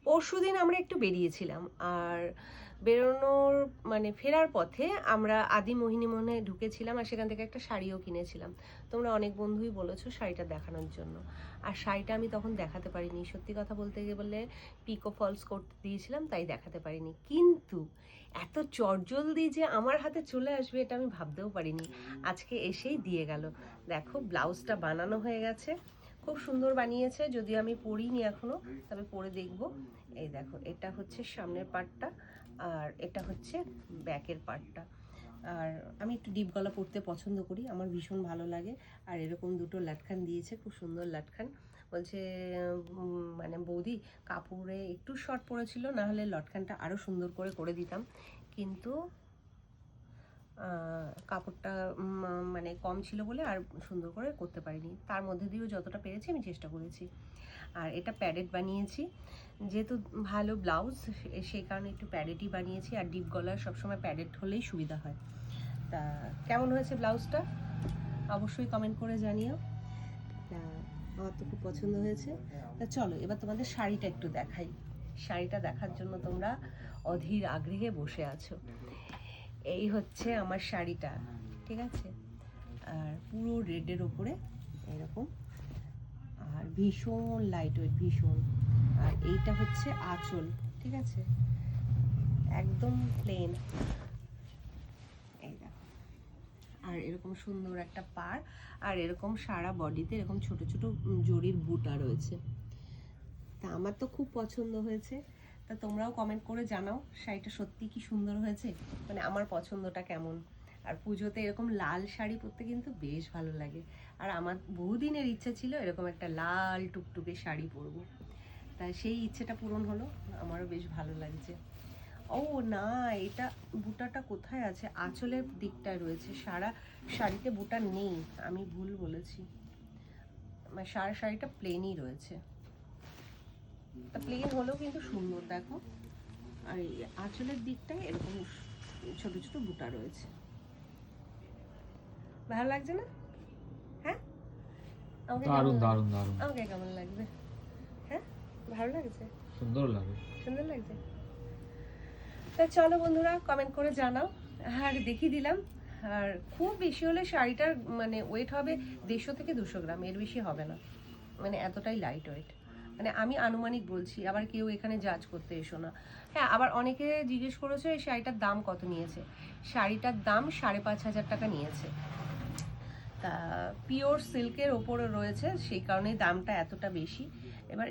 পরশুদিন আমরা একটু বেরিয়েছিলাম, আর বেরোনোর মানে ফেরার পথে আমরা আদি মোহিনী মোহনে ঢুকেছিলাম, আর সেখান থেকে একটা শাড়িও কিনেছিলাম। তোমরা অনেক বন্ধুই বলেছো শাড়িটা দেখানোর জন্য, আর শাড়িটা আমি তখন দেখাতে পারিনি। সত্যি কথা বলতে গেলে পিকো ফলস করতে দিয়েছিলাম, তাই দেখাতে পারিনি। কিন্তু এত চটজলদি যে আমার হাতে চলে আসবে এটা আমি ভাবতেও পারিনি। আজকে এসেই দিয়ে গেল। দেখো ব্লাউজটা বানানো হয়ে গেছে, খুব সুন্দর বানিয়েছে, যদিও আমি পরিনি এখনো, তবে পরে দেখব। এই দেখো, এটা হচ্ছে সামনের পার্টটা, আর এটা হচ্ছে ব্যাকের পার্টটা। আর আমি একটু ডিপ গলা পরতে পছন্দ করি, আমার ভীষণ ভালো লাগে। আর এরকম দুটো লাটখান দিয়েছে, খুব সুন্দর লাটখান। বলছে মানে বৌদি কাপড়ে একটু শর্ট পড়েছিল, না হলে লটখানটা আরও সুন্দর করে করে দিতাম, কিন্তু কাপড়টা মানে কম ছিল বলে আর সুন্দর করে করতে পারিনি। তার মধ্যে দিয়েও যতটা পেরেছি আমি চেষ্টা করেছি। আর এটা প্যাডেড বানিয়েছি, যেহেতু ভালো ব্লাউজ সেই কারণে একটু প্যাডেডই বানিয়েছি। আর ডিপ গলার সবসময় প্যাডেড হলেই সুবিধা হয়। তা কেমন হয়েছে ব্লাউজটা অবশ্যই কমেন্ট করে জানিও। আমার তো খুব পছন্দ হয়েছে। তা চলো এবার তোমাদের শাড়িটা একটু দেখাই। শাড়িটা দেখার জন্য তোমরা অধীর আগ্রহে বসে আছো। এই হচ্ছে আমার শাড়িটা, ঠিক আছে? আর পুরো রেডের ওপরে এরকম, আর ভীষণ লাইট ওয়েট, ভীষণ। আর এইটা হচ্ছে আঁচল, ঠিক আছে? একদম প্লেন। এই দেখো, আর এরকম সুন্দর একটা পাড়, আর এরকম সারা বডিতে এরকম ছোট ছোট জরির বুটা রয়েছে। তা আমার তো খুব পছন্দ হয়েছে। তা তোমরাও কমেন্ট করে জানাও শাড়িটা সত্যি কি সুন্দর হয়েছে, মানে আমার পছন্দটা কেমন। আর পুজোতে এরকম লাল শাড়ি পরতে কিন্তু বেশ ভালো লাগে। আর আমার বহুদিনের ইচ্ছা ছিল এরকম একটা লাল টুকটুকে শাড়ি পরবো, তা সেই ইচ্ছেটা পূরণ হলো। আমারও বেশ ভালো লাগছে। ও না, এটা বুটাটা কোথায় আছে? আঁচলের দিকটায় রয়েছে, সারা শাড়িতে বুটা নেই, আমি ভুল বলেছি। মানে সারা শাড়িটা প্লেনই রয়েছে। তা প্লেন হলেও কিন্তু সুন্দর, দেখো। আর এই আঁচলের দিকটায় এরকম ছোট ছোট বুটা রয়েছে। ভালো লাগছে না? হ্যাঁ, আমাকে কেমন দারুণ লাগছে? দারুণ দারুণ, আমাকে কেমন লাগছে? হ্যাঁ, ভালো লাগছে? সুন্দর লাগে। সুন্দর লাগছে? তা চলো বন্ধুরা, কমেন্ট করে জানাও। আর দেখিয়ে দিলাম। আর খুব বেশি হলে শাড়িটার মানে ওয়েট হবে 150 থেকে 200 গ্রাম, এর বেশি হবে না, মানে এতটাই লাইট ওয়েট। মানে আমি আনুমানিক বলছি, আবার কেউ এখানে জাজ করতে এসো না। হ্যাঁ, আবার অনেকে জিজ্ঞেস করেছে এই শাড়িটার দাম কত নিয়েছে। শাড়িটার দাম 5,500 টাকা নিয়েছে। তা পিওর সিল্কের ওপরে রয়েছে, সেই কারণে দামটা এতটা বেশি।